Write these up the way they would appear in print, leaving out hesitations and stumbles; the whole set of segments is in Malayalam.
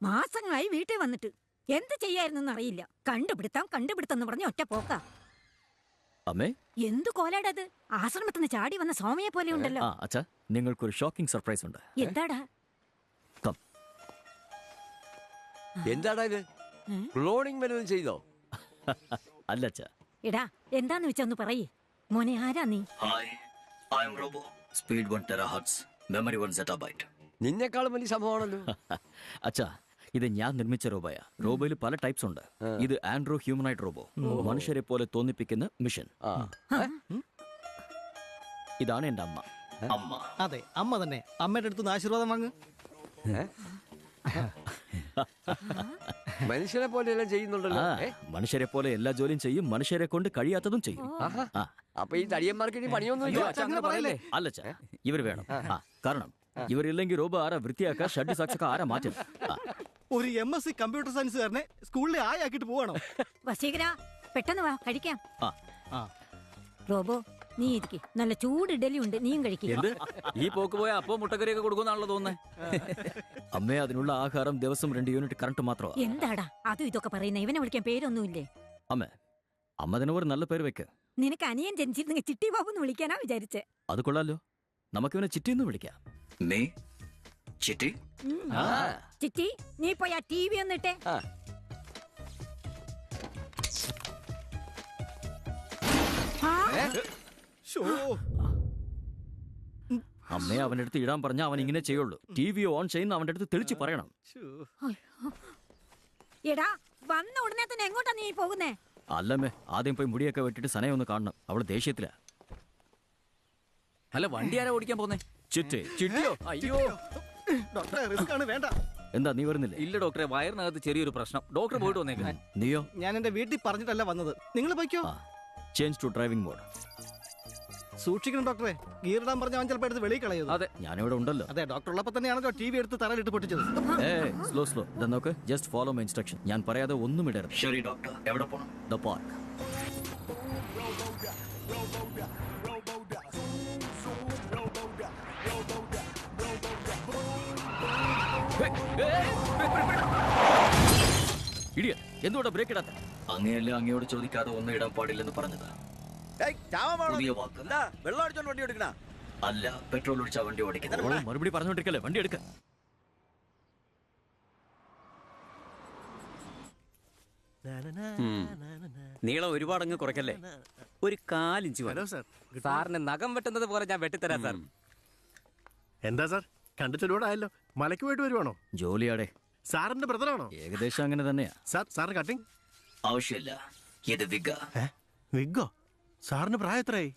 മാസങ്ങളായി വീട്ടിൽ വന്നിട്ട് എന്ത് ചെയ്യായിരുന്നു അറിയില്ല. കണ്ടുപിടുത്തം പറഞ്ഞ ഒറ്റ പോക്ക. അമ്മേ, എന്തു കോലാടത്? ആശ്രമത്തിന് ചാടി വന്ന സോമയെ പോലെ ഉണ്ടല്ലോ. അച്ഛാ, നിങ്ങൾക്കൊരു ഷോക്കിംഗ് സർപ്രൈസ് ഉണ്ട്. എന്താടാ? എന്താടാ ഇത്? ക്ലോണിംഗ് വല്ലതും ചെയ്തോ? അല്ല അച്ഛാ. എടാ, എന്താന്ന് വെച്ചാ ഒന്ന് പറയേ. മോനെ, ആരാ നീ? Hi, I am robo. Speed 1 THz, memory 1 ZB. നിന്നെക്കാളും വലിയ സംഭവമാണല്ലോ. അച്ഛാ, ഇത് ഞാൻ നിർമ്മിച്ച റോബോയാ. റോബോയിൽ പല ടൈപ്സ് ഉണ്ട്. ഇത് ആൻഡ്രോ ഹ്യൂമനോയിഡ് റോബോ, മനുഷ്യരെ പോലെ തോന്നിപ്പിക്കുന്ന മിഷൻ. ഇതാണ് എന്റെ അമ്മ. അതെ, അമ്മ തന്നെ. അമ്മയുടെ അടുത്ത് ആശീർവാദം വാങ്ങ്. മനുഷ്യരെ പോലെ എല്ലാം ചെയ്യുന്നുണ്ടല്ലോ. മനുഷ്യരെ പോലെ എല്ലാ ജോലിയും ചെയ്യും, മനുഷ്യരെ കൊണ്ട് കഴിയാത്തതും ചെയ്യും. അപ്പൊ ഈ തടിയന്മാർക്ക് ഇനി പണിയൊന്നും അല്ല, ഇവർ വേണം. കാരണം ഇവരില്ലെങ്കിൽ റോബോ ആരാ വൃത്തിയാക്ക, ഷഡ് സാക്സൊക്കെ ആരാ മാറ്റും? ഒരു MSc കമ്പ്യൂട്ടർ സയൻസുകാരനെ സ്കൂളിലെ ആയാക്കിട്ട് പോവാണോ? വസീകര, പെട്ടെന്ന് വാ, കഴിക്കാം. റോബോ, നീ ഇരിക്ക്. നല്ല ചൂട് ഇഡലി ഉണ്ട്, നീയും കഴിക്കുക. ഈ പോക്ക് പോയ അപ്പോ മുട്ടക്കറിയൊക്കെ കൊടുക്കുന്നാണല്ലോ തോന്നുന്നേ. അമ്മേ, അതിനുള്ള ആഹാരം ദിവസം 2 യൂണിറ്റ് കറണ്ട് മാത്രമാണ്. എന്താടാ അതും ഇതൊക്കെ പറയുന്ന? ഇവനെ വിളിക്കാൻ പേരൊന്നുമില്ലേ? അമ്മ അതിനൊരു നല്ല പേര് വെക്ക്. നിനക്ക് അനിയൻ ജനിച്ചിരുന്നെങ്കിൽ ചിട്ടി ബാബു എന്ന് വിളിക്കാനാ വിചാരിച്ചേ. അത് കൊള്ളാലോ. നമുക്കിവനെ ചിട്ടി എന്ന് വിളിക്കാം. ചിട്ടി, ചിട്ടി, നീ പോയി ആ TV ഒന്നിട്ടെ. അമ്മയെ അവന്റെ അടുത്ത് ഇടാൻ പറഞ്ഞാൽ അവൻ ഇങ്ങനെ ചെയ്യുള്ളൂ. TV ഓൺ ചെയ്യുന്ന അവന്റെ അടുത്ത് തെളിച്ച് പറയണം. എടാ, വന്ന ഉടനെ തന്നെ എങ്ങോട്ടാ നീ പോകുന്നേ? അല്ലമ്മേ, ആദ്യം പോയി മുടിയൊക്കെ വെട്ടിട്ട് സനയെ ഒന്ന് കാണണം. അവള് ദേഷ്യത്തിലാ. അല്ല, വണ്ടി ആരാ ഓടിക്കാൻ പോന്നേ? ചിട്ടിയോ? അയ്യോ ഡോക്ടറെ, റിസ്ക് ആണ്, വേണ്ട. എന്താ നീ വരുന്നില്ലേ? ഇല്ല ഡോക്ടറെ, വയറിനകത്ത് ചെറിയൊരു പ്രശ്നം. ഡോക്ടർ പോയിട്ട് വന്നേക്കാം. നീയോ? ഞാൻ എന്റെ വീട്ടിൽ പറഞ്ഞിട്ടല്ല വന്നത്. നിങ്ങൾ പോയിക്കോ. Change to driving mode. സൂക്ഷിക്കണം ഡോക്ടറെ. ഗിയർ ഇടാൻ പറഞ്ഞ അവൻ ചിലപ്പോൾ എടുത്ത് വെളിയിൽ കളയുന്നത്. അതെ, ഞാനിവിടെ ഉണ്ടല്ലോ. അതെ, ഡോക്ടർ ഉള്ളപ്പോ തന്നെയാണല്ലോ TV എടുത്ത് തറയിലിട്ട് പൊട്ടിച്ചത്. സ്ലോ. ഇതാ നോക്ക്, ജസ്റ്റ് ഫോളോ മൈ ഇൻസ്ട്രക്ഷൻ. ഞാൻ പറയാതെ ഒന്നും ഇടരുത്. ശരി ഡോക്ടർ, എവിടെ പോണം? The park. ഇടിയൻ, എന്തുകൊണ്ടാ ബ്രേക്ക് ഇടാത്ത? അങ്ങനെയല്ലേ അങ്ങയോട് ചോദിക്കാതെ ഒന്നും ഇടാൻ പാടില്ലെന്ന് പറഞ്ഞത്. അല്ല, പെട്രോൾ ഒഴിച്ചാ വണ്ടി ഓടിക്കുന്നത്. മറുപടി പറഞ്ഞോണ്ടിരിക്കല്ലേ, വണ്ടി എടുക്ക. നീളം ഒരുപാട് അങ്ങ് കുറയ്ക്കല്ലേ. ഒരു 4 ഇഞ്ച്. സാറിന് നഖം വെട്ടുന്നത് പോലെ ഞാൻ വെട്ടിത്തരാം സാർ. എന്താ സാർ, കണ്ടിട്ട് ഒരുപാടായല്ലോ. മലയ്ക്ക് പോയിട്ട് വരുവാണോ? ജോലിയാടെ. സാറിന്റെ ബ്രദറാണോ? ഏകദേശം അങ്ങനെ തന്നെയാ. സാറിന് കട്ടിങ് ആവശ്യമില്ല. ഇത് വിഗോ. സാറിന് പ്രായം എത്രയായി?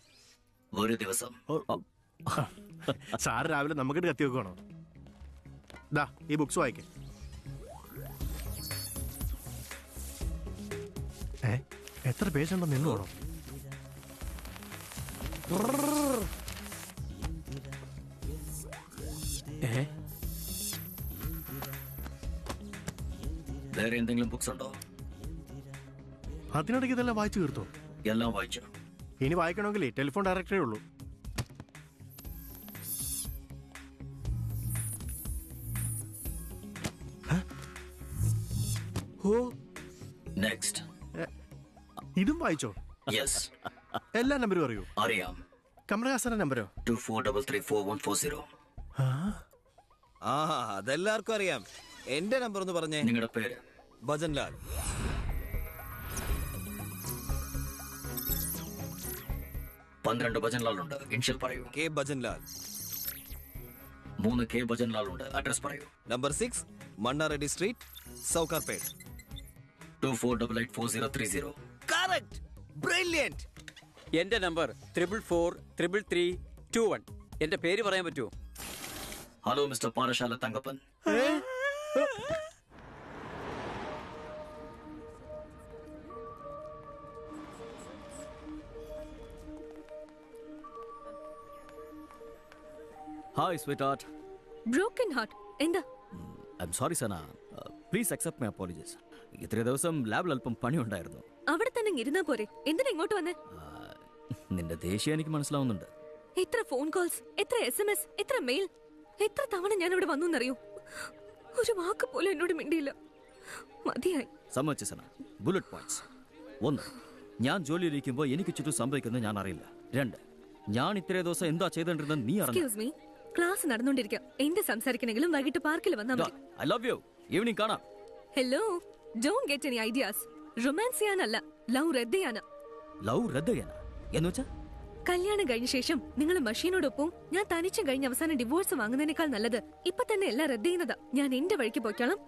ഒരു ദിവസം. സാറ് രാവിലെ നമുക്കിട്ട് കത്തി വെക്കുവാണോ? ദാ, ഈ ബുക്സ് വായിക്കേ. എത്ര പേജ് ഉണ്ടോ? നിന്ന് വേണോ? വേറെ എന്തെങ്കിലും ബുക്സ് ഉണ്ടോ? അതിനിടയ്ക്ക് ഇതെല്ലാം വായിച്ചു തീർത്തോ? എല്ലാം വായിച്ചു. ഇനി വായിക്കണമെങ്കിലേ ടെലിഫോൺ ഡയറക്ടറേ ഉള്ളൂ. നെക്സ്റ്റ്. ഇതും വായിച്ചോ? യെസ്. എല്ലാ നമ്പരും അറിയോ? അറിയാം. കമലഹാസന്റെ നമ്പരോ? 24334140. അതെല്ലാവർക്കും അറിയാം. എന്റെ നമ്പർ ഒന്ന് പറഞ്ഞേ. നിങ്ങളുടെ പേര്? ഭജൻലാൽ. ഭജൻലാൽ ഉണ്ട്. ഇൻഷ്യൽ പറയൂ. K ഭജൻലാൽ. 3 K ഭജൻലാൽ ഉണ്ട്. അഡ്രസ് പറയൂ. Number 6 Mannareddy street, Sowcarpet. 24884030. Correct. Brilliant. എന്റെ നമ്പർ 44333321. എന്റെ പേര് പറയാൻ പറ്റുമോ? Hello mister Parassala Thankappan. Hi sweetheart. Broken heart. എന്താ? I am sorry Sana. Please accept my apologies. ഇത്രയും ദിവസം ലാബിൽ അല്പം പണിയുണ്ടായിരുന്നു. അവിടെ തന്നെ ഇരുന്നാ പോരെ, എന്തിനാ ഇങ്ങോട്ട് വന്നേ? നിന്റെ ദേഷ്യം എനിക്ക് മനസ്സിലാവുന്നുണ്ട്. എത്ര ഫോൺ കോൾസ്, എത്ര SMS, എത്ര മെയിൽ, എത്ര തവണ ഞാൻ ഇവിടെ വന്നു എന്നറിയോ? ഒരു വാക്ക് പോലും എന്നോട് മിണ്ടിയില്ല. മതിയായി. സമ്മതിച്ചു സന. Bullet points. 1, ഞാൻ ജോലിയിലിരിക്കുമ്പോൾ എനിക്ക് ചുറ്റും സംഭവിക്കുന്നത് ഞാൻ അറിയില്ല. 2, ഞാൻ ഇത്രയും ദിവസം എന്താ ചെയ്തോണ്ടിരുന്നത് നീ അറിഞ്ഞു. എക്സ്ക്യൂസ് മീ, ക്ലാസ് നടന്നുകൊണ്ടിരിക്കാം. എന്ത് സംസാരിക്കണമെങ്കിലും വൈകിട്ട് പാർക്കിൽ വന്നാൽ മതി. I love you. ഈവനിങ് കാണാം. Hello, don't get any ideas. Romance ചെയ്യാനല്ല, ലവ് റദ്ദ് ചെയ്യാനാ. ലവ് റദ്ദ് ചെയ്യാനാ എന്ന് വെച്ചാ? കല്യാണം കഴിഞ്ഞ ശേഷം നിങ്ങൾ മഷീനോടൊപ്പം ഞാൻ തനിച്ചും കഴിഞ്ഞ അവസാനം ഡിവോഴ്സ് വാങ്ങുന്നതിനേക്കാൾ നല്ലത് ഇപ്പൊ തന്നെ എല്ലാം റദ്ദ് ചെയ്യുന്നതാ. ഞാൻ എന്റെ വഴിക്ക് പോയിക്കോളാം,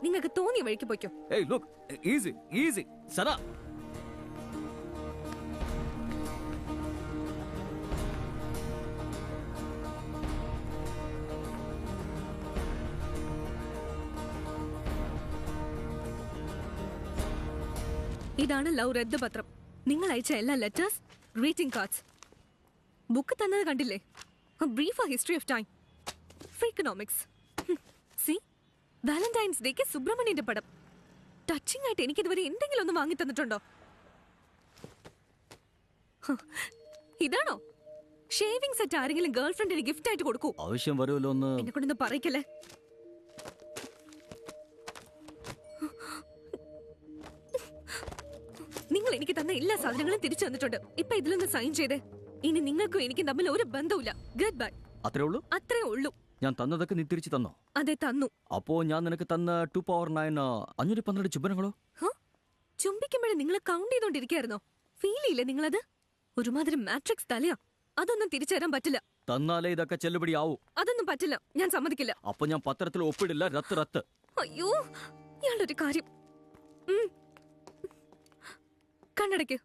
നിങ്ങൾക്ക് തോന്നിയ വഴിക്ക് പോയിക്കോ. ഏയ് ലുക്ക്, ഈസി ഈസി സന. ഇതാണ് ലവ് റദ്ദ് പത്രം. നിങ്ങൾ അയച്ച എല്ലാ ലെറ്റേഴ്സ്, ഗ്രീറ്റിംഗ് കാർഡ്സ്. ബുക്ക് തന്നത് കണ്ടില്ലേ? Brief history of time, Freakonomics. See, Valentine's ഡേക്ക് സുബ്രഹ്മണ്യന്റെ പടം. ടച്ചിങ് ആയിട്ട് എനിക്കിതുവരെ എന്തെങ്കിലും ഒന്ന് വാങ്ങി തന്നിട്ടുണ്ടോ? ഇതാണോ ഷേവിംഗ് സെറ്റ്? ആരെങ്കിലും ഗേൾഫ്രണ്ടിന് ഗിഫ്റ്റ് ആയിട്ട് കൊടുക്കൂ. ആവശ്യം വരുമല്ലോ എന്ന്. എന്നെ കൊണ്ടൊന്ന് പറയിക്കല്ലേ. നിങ്ങൾ എനിക്ക് തന്ന എല്ലാ സാധനങ്ങളും തിരിച്ചു തന്നിട്ടുണ്ട്. ഇപ്പൊ ഇതിലൊന്ന് സൈൻ ചെയ്തേ. ഇനി നിങ്ങൾക്കും എനിക്കും തമ്മിൽ ഒരു ബന്ധവുമില്ല. Good bye. അത്രേ ഉള്ളൂ? അത്രേ ഉള്ളൂ. ഞാൻ തന്നതൊക്കെ നീ തിരിച്ചു തന്നോ? അതെ, തന്നു. അപ്പോ ഞാൻ നിനക്ക് തന്ന 2 പവർ 9 512 ചുംബനങ്ങളോ? ചുംബിക്കുമ്പോഴേ നിങ്ങൾ കൗണ്ട് ചെയ്തോണ്ടിരിക്കായിരുന്നോ? ഫീൽ ചെയ്യില്ലേ നിങ്ങളത്? ഒരുമാതിരി മാട്രിക്സ് തലയാ. അതൊന്നും തിരിച്ചു തരാൻ പറ്റില്ല. തന്നാലേ ഇതൊക്കെ ചെല്ലുപടി ആവൂ. അതൊന്നും പറ്റില്ല, ഞാൻ സമ്മതിക്കില്ല. അപ്പൊ ഞാൻ പത്രത്തിൽ ഒപ്പിടില്ല. റത്ത് റത്ത്. അയ്യോ, ഇയാളുടെ ഒരു കാര്യം. കണ്ണടയ്ക്ക്.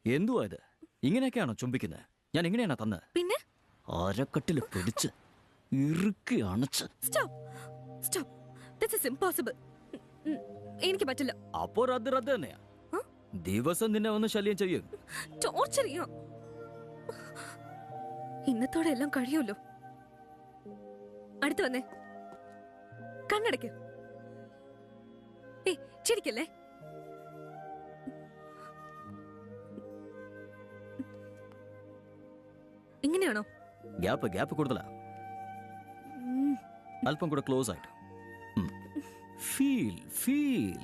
എന്തുവാ ഇത്? ഇങ്ങനെയൊക്കെയാണോ ചുംബിക്കുന്നത്? ഞാൻ എങ്ങനെയാണോ തന്നത്? പിന്നെ അരക്കട്ടില് പിടിച്ച് ഇറുക്കി അണച്ച്. സ്റ്റോപ്പ്. This is impossible. എനിക്ക് പറ്റില്ല. അപ്പോ റദ്ദ് റദ്ദ് തന്നെയാ. ദിവസം നിന്നെ ഒന്ന് ശല്യം ചെയ്യും. ടോർച്ചർ ചെയ്യാം. ഇന്നത്തോടെ എല്ലാം കഴിയുമല്ലോ. അടുത്ത് വന്നേ. കണ്ണടയ്ക്ക്. ചിരിക്കല്ലേ. ഇങ്ങനെയാണോ? ഗ്യാപ്പ് കൂടുതലാ. അല്പം കൂടെ ക്ലോസ് ആയിട്ട്. Feel.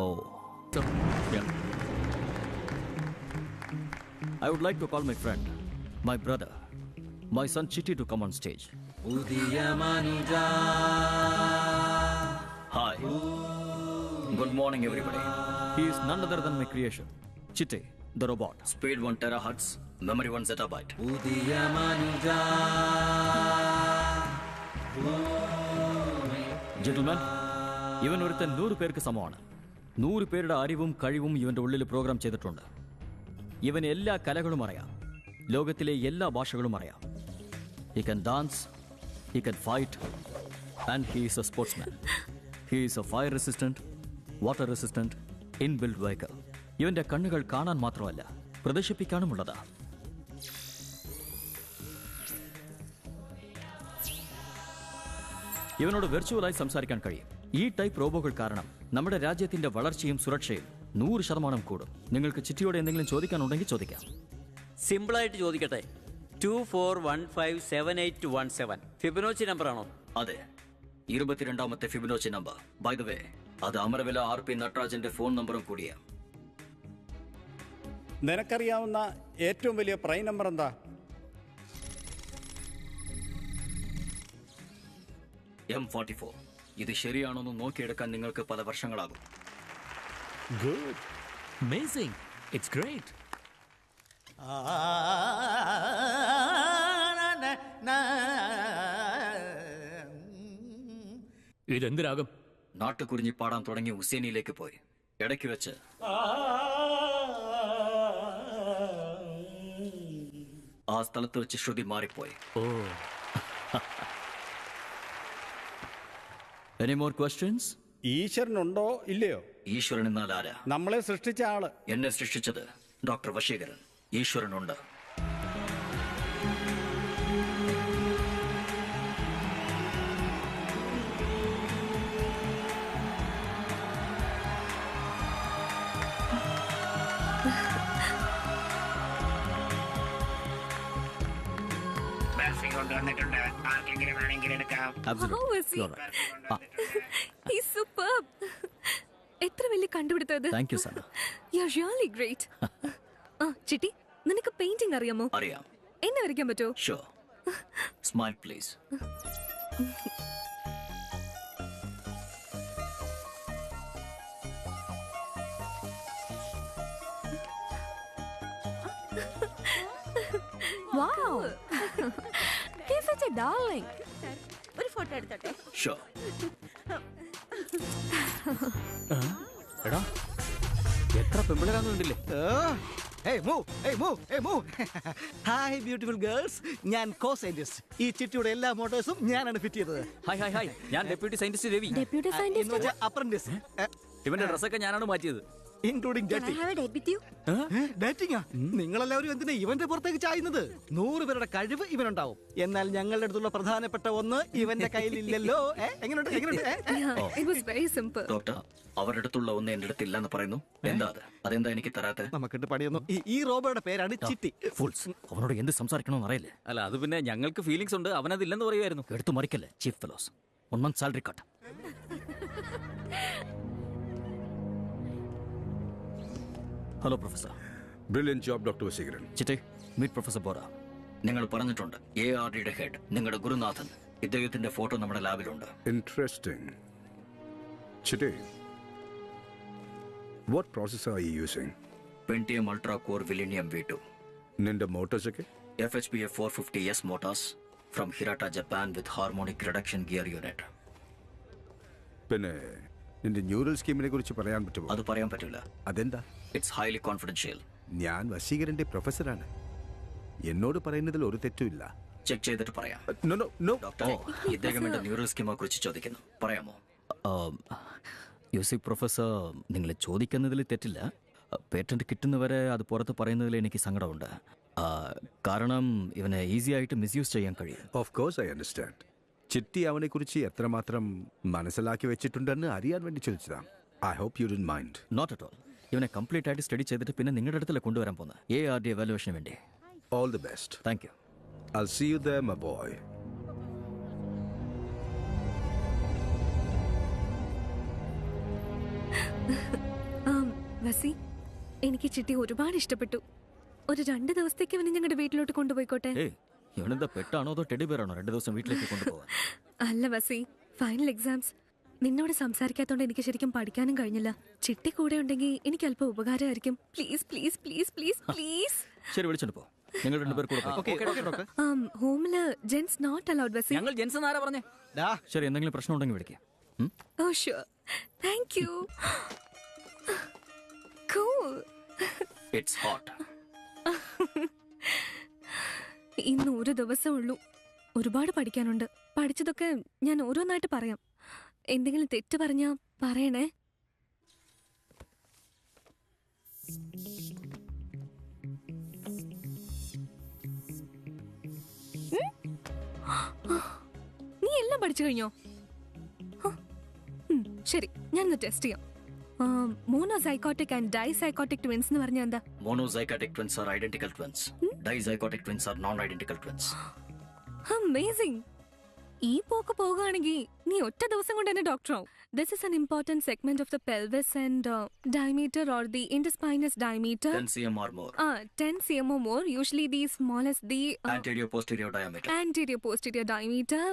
Oh, I would like to call my friend, my brother, my son Chitti to come on stage. Hi. Good morning, everybody. He is none other than my creation, Chitti, the robot. Speed 1 terahertz, memory 1 zettabyte. Gentlemen, ഇവൻ ഒരുത്തൻ 100 പേർക്ക് സമമാണ്. 100 പേരുടെ അറിവും കഴിവും ഇവന്റെ ഉള്ളിൽ പ്രോഗ്രാം ചെയ്തിട്ടുണ്ട്. ഇവന് എല്ലാ കലകളും അറിയാം. ലോകത്തിലെ എല്ലാ ഭാഷകളും അറിയാം. He can dance, he can fight, and he is a sportsman. He is a fire resistant, water resistant, inbuilt vehicle. ഇവന്റെ കണ്ണുകൾ കാണാൻ മാത്രമല്ല, പ്രദർശിപ്പിക്കാനുമുള്ളതാ. ഇവനോട് വെർച്വലായി സംസാരിക്കാൻ കഴിയും. ഈ ടൈപ്പ് റോബോകൾ കാരണം നമ്മുടെ രാജ്യത്തിന്റെ വളർച്ചയും സുരക്ഷയും 100% കൂടും. നിങ്ങൾക്ക് ചിറ്റിയോടെ എന്തെങ്കിലും ചോദിക്കാനുണ്ടെങ്കിൽ ചോദിക്കാം. സിമ്പിളായിട്ട് ചോദിക്കട്ടെ. 24157817 ഫിബനോച്ചി നമ്പർ ആണോ? അതെ, 22ാമത്തെ Fibonacci number. By the way, അത് അമരവില RP നട്രാജന്റെ ഫോൺ നമ്പറും കൂടിയാ. നിനക്കറിയാവുന്ന ഏറ്റവും വലിയ പ്രൈം നമ്പർ എന്താ? M44. ഇത് ശരിയാണോന്ന് നോക്കിയെടുക്കാൻ നിങ്ങൾക്ക് പല വർഷങ്ങളാകും. ഗുഡ്. അമേസിംഗ്. It's great. ഇതെന്ത് രാഗം? നാട്ടുകുറിഞ്ഞി പാടാൻ തുടങ്ങി ഉസേനിയിലേക്ക് പോയി. ഇടയ്ക്ക് വെച്ച് ആ സ്ഥലത്ത് വെച്ച് ശ്രുതി മാറിപ്പോയി. Any more questions? ഈശ്വരനുണ്ടോ ഇല്ലയോ? ഈശ്വരൻ എന്നാൽ ആരാ? നമ്മളെ സൃഷ്ടിച്ച ആള്. എന്നെ സൃഷ്ടിച്ചത് ഡോക്ടർ വശീകരൻ. ഈശ്വരനുണ്ട്. തന്നിട്ടുണ്ട്. ആർക്കെങ്കിലും വേണമെങ്കിൽ എടുക്കാം. Absolutely. How was he? You're right. He's superb. എത്ര വലിയ കണ്ടുപിടുത്തത്. Thank you, Sana. You're really great. ചിട്ടി, നിനക്ക് പെയിന്റിംഗ് അറിയാമോ? അറിയാം. എന്നെ വരയ്ക്കാൻ പറ്റുമോ? Sure. Smile, please. Wow. He's such a darling. ഒരു ഫോട്ടോ എടുത്തോട്ടെ. Sure. എടാ എത്ര പെമ്പിളരാന്ന് കണ്ടില്ലേ? ഹായ് ബ്യൂട്ടിഫുൾ ഗേൾസ്, ഞാൻ കോ സയന്റിസ്റ്റ്. ഈ ചിട്ടിയുടെ എല്ലാ മോട്ടോഴ്സും ഞാനാണ് ഫിറ്റ് ചെയ്തത്. ഹായ് ഞാൻ deputy scientist Ravi. Deputy scientist. Apprentice ഇവന്റെ ഡ്രസ്സൊക്കെ ഞാനാണ് മാറ്റിയത്. Including Can I have a date with you? ഡേറ്റിംഗാ? നിങ്ങളെല്ലാവരും എന്തിനാ ഇവന്റെ പുറത്തേക്ക് ചായുന്നത്? 100 പേരുടെ കഴിവ് ഇവനുണ്ടാവും. എന്നാൽ ഞങ്ങളുടെ അടുത്തുള്ള പ്രധാനപ്പെട്ട ഒന്ന് ഇവന്റെ കയ്യിലില്ലല്ലോ. എങ്ങനെയുണ്ട്? Yeah, it was very simple. Doctor, അവരുടെ അടുത്തുള്ള ഒന്ന് എന്റെ അടുത്തില്ലെന്ന് പറയുന്നു. എന്താ അത്? അതെന്താ എനിക്ക് തരാത്ത? നമുക്കിട്ട് പണിയൊന്നു. ഈ റോബോയുടെ പേരാണ് ചിട്ടി. ഫുൾസ്. അവനോട് എന്ത് സംസാരിക്കണമെന്ന് അറിയില്ലേ? അല്ല അത് പിന്നെ ഞങ്ങൾക്ക് ഫീലിങ്സ് ഉണ്ട്, അവനതില്ലെന്ന് പറയുമായിരുന്നു. എടുത്തു മറിക്കല്ലേ chief fellows. 1 month salary cut. Hello professor. Brilliant job doctor Vasheekaran. ചിറ്റേ, മീറ്റ് പ്രൊഫസർ ബോറ. നിങ്ങൾ പറഞ്ഞിട്ടുണ്ട് ARDയുടെ ഹെഡ് നിങ്ങളുടെ ഗുരുനാഥൻ. ഇദ്ദേഹത്തിന്റെ ഫോട്ടോ നമ്മുടെ ലാബിലുണ്ട്. ഇൻട്രസ്റ്റിംഗ്. ചിറ്റേ, what process are you using? Pentium Ultra Core Millennium V2. നിന്റെ മോട്ടോഴ്സ് ഒക്കെ FHPF 450S motors from Hirata, Japan with harmonic reduction gear unit. പിന്നെ നിന്റെ ന്യൂറൽ സ്കീമിനെ കുറിച്ച് പറയാൻ പറ്റുമോ? അത് പറയാൻ പറ്റില്ല. അതെന്താ? It's highly confidential. ഞാൻ വശീകരന്റെ പ്രൊഫസറാണ്. എന്നോട് പറയുന്നതിൽ ഒരു തെറ്റുമില്ല. ചെക്ക് ചെയ്തിട്ട് പറയാം. നോ ഡോക്ടർ, ഇദ്ദേഹം എന്റെ ന്യൂറൽ സ്കീമിനെ കുറിച്ച് ചോദിക്കുന്നു. പറയാമോ? യൂസിക് പ്രൊഫസർ, നിങ്ങൾ ചോദിക്കുന്നതിൽ തെറ്റില്ല. പേറ്റന്റ് കിട്ടുന്നവരെ അത് പുറത്ത് പറയുന്നതിൽ എനിക്ക് സങ്കടമുണ്ട്. കാരണം ഇവനെ ഈസി ആയിട്ട് മിസ്യൂസ് ചെയ്യാൻ കഴിയും. Of course I understand. Chitti അവനെ കുറിച്ച് എത്രമാത്രം മനസ്സിലാക്കി വെച്ചിട്ടുണ്ടെന്ന് അറിയാൻ വേണ്ടി ചോദിച്ചതാണ്. I hope you didn't mind. Not at all. ഇവനെ കംപ്ലീറ്റ് ആയിട്ട് സ്റ്റഡി ചെയ്തിട്ട് പിന്നെ നിങ്ങളുടെ അടുത്തല്ല കൊണ്ടുവരാൻ പോകുന്നത്. ARD എവാലുവേഷന് വേണ്ടി. All the best. Thank you. I'll see you there, my boy. Vasi, എനിക്ക് ചിട്ടി ഒരുപാട് ഇഷ്ടപ്പെട്ടു. ഒരു 2 ദിവസത്തേക്ക് ഇവനെ ഞങ്ങളുടെ വീട്ടിലോട്ട് കൊണ്ടുപോയിക്കോട്ടെ? ഇവനെന്താ പെട്ടാണോ അതോ ടെഡി ബെയറാണോ 2 ദിവസം വീട്ടിലേക്ക് കൊണ്ടുപോകാൻ? അല്ല വസി, ഫൈനൽ എക്സാംസ്. നിന്നോട് സംസാരിക്കാത്തോണ്ട് എനിക്ക് ശരിക്കും പഠിക്കാനും കഴിഞ്ഞില്ല. ചിട്ടി കൂടെ ഉണ്ടെങ്കിൽ എനിക്ക് അല്പം ഉപകാരമായിരിക്കും. Please please please please please. ശരി, വിളിച്ചോണ്ട് പോ. നിങ്ങൾ 2 പേർ കൂടെ പോയി. ഹോമില് ജെന്റ്സ് നോട്ട് അലൗഡ് വസി. ഞങ്ങൾ ജെൻസ് ആരാ പറഞ്ഞേ? ശരി, എന്തെങ്കിലും പ്രശ്നം ഉണ്ടെങ്കിൽ വിളിക്കാം. Oh sure. Thank you. Cool. It's hot. ഇന്ന് ഒരു ദിവസം ഉള്ളൂ. ഒരുപാട് പഠിക്കാനുണ്ട്. പഠിച്ചതൊക്കെ ഞാൻ ഓരോന്നായിട്ട് പറയാം. എന്തെങ്കിലും തെറ്റ് പറഞ്ഞാ പറയണേ. നീ എല്ലാം പഠിച്ചു കഴിഞ്ഞോ? ശരി, ഞാനൊന്ന് ടെസ്റ്റ് ചെയ്യാം. മോണോസൈക്കോട്ടിക് ആൻഡ് ഡൈസൈക്കോട്ടിക് ട്വിൻസ് എന്ന് പറഞ്ഞാൽ എന്താ? Monozygotic twins are identical twins. Dizygotic twins are non-identical twins. Amazing. ഈ പോക്ക് പോകുകയാണെങ്കിൽ നീ ഒറ്റ ദിവസം കൊണ്ട് തന്നെ ഡോക്ടറാവും. This is an important segment of the pelvis and diameter or the interspinous diameter. 10 cm or more. 10 cm or more. Usually the smallest the Anterior posterior diameter. Anterior posterior diameter,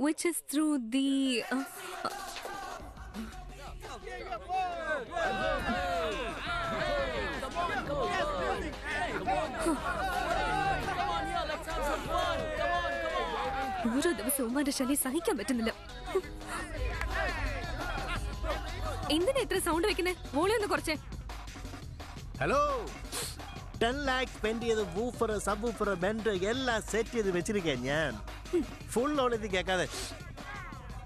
which is through the ഓരോ ദിവസവും അവന്റെ ശല്യം സഹിക്കാൻ പറ്റുന്നില്ല. എന്തിനാ ഇത്ര സൗണ്ട് വെക്കുന്നേ? വോളിയം ഒന്ന് കുറച്ചേ. ഹലോ, 10 lakh സ്പെൻഡ് ചെയ്ത് വൂഫർ സബ് വൂഫർ ബെൻഡ് എല്ലാം സെറ്റ് ചെയ്ത് വെച്ചിരിക്കാൻ ഞാൻ. ഫുൾ ഓളിത് കേൾക്കാതെ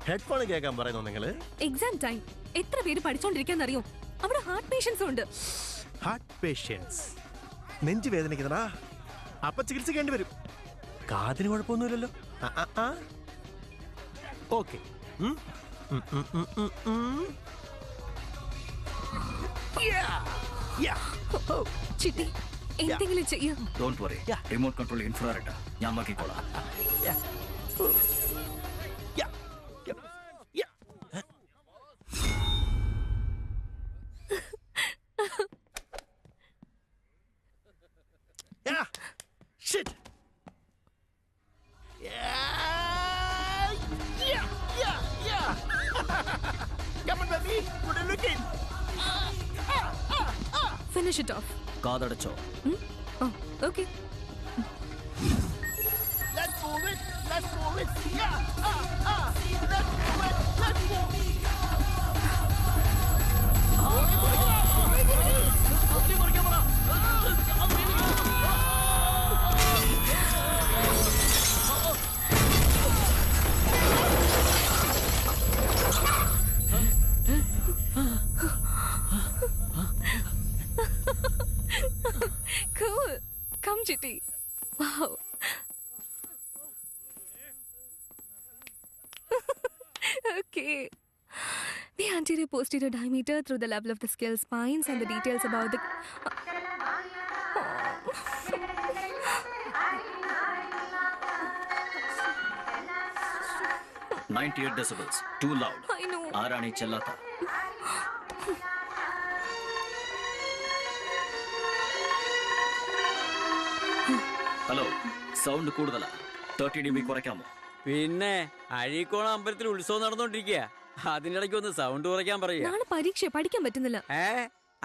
ഹെഡ്ഫോൺ കേൾക്കാൻ പറയുന്നു നിങ്ങള്. Exam time. എത്ര പേര് പഠിച്ചോണ്ടിരിക്കാന്നറിയോ? അവിടെ ഹാർട്ട് പേഷ്യൻസ് ഉണ്ട്. ഹാർട്ട് പേഷ്യൻസ് നെഞ്ചു വേദനിക്കുന്നതാ, അപ്പൊ ചികിത്സിക്കേണ്ടി വരും. കാതിന് കുഴപ്പമൊന്നുമില്ലല്ലോ. ഓക്കെ, ചിട്ടി എന്തെങ്കിലും ചെയ്യൂ. Don't worry. Remote control infrared. ഞാൻ നോക്കിക്കോളാം. Yeah. Shit. Yeah. Yeah. Come on, baby. Good looking. Finish it off. കാതടച്ചോ? Oh, okay. Let's move it. Yeah. Let's move it. Cool. Come, Chitty. Wow. Okay. The anterior posterior diameter through the level of the skull spines and the details about the... 98 decibels. Too loud. I know. ആരാണ് ഈ ചെല്ലാത്ത? ഹലോ, സൗണ്ട് കൂടുതലാ. 30 dB കുറയ്ക്കാമോ? പിന്നെ അഴീക്കോണം അമ്പലത്തിൽ ഉത്സവം നടന്നോണ്ടിരിക്കുക. അതിനിടയ്ക്ക് ഒന്ന് സൗണ്ട് കുറയ്ക്കാൻ പറയുക. നാളെ പരീക്ഷ പഠിക്കാൻ പറ്റുന്നില്ല.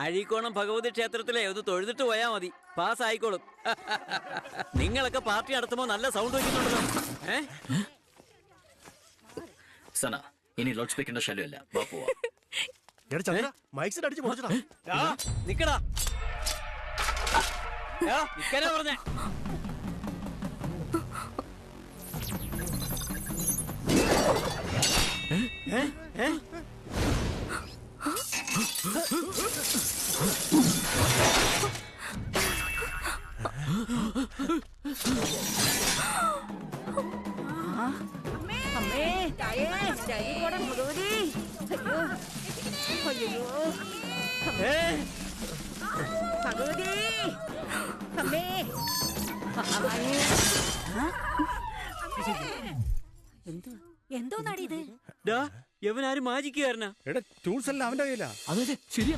അഴീക്കോണം ഭഗവതി ക്ഷേത്രത്തിലെ ഒന്ന് തൊഴുതിട്ട് പോയാ മതി, പാസ് ആയിക്കോളും. നിങ്ങളൊക്കെ പാർട്ടി നടത്തുമ്പോ നല്ല സൗണ്ട് വയ്ക്കുന്നുണ്ടല്ലോ. സന, ഇനി ലൗഡ് സ്പീക്കറിന്റെ ശല്യമല്ല. വാ പോവാ. നിക്കടാ, നിക്കാനാ പറഞ്ഞേ. അമ്മേ, തായേ, ചായ പോടാ ഭഗവതി. അയ്യോ, ഭഗവതി, അമ്മേ. എന്തോ നടിയത്? യവനാരും മാജിക്കുകാരനാ. ടൂൾസ് എല്ലാം അവന്റെ കയ്യിലാ. അതെ, ശരിയാ.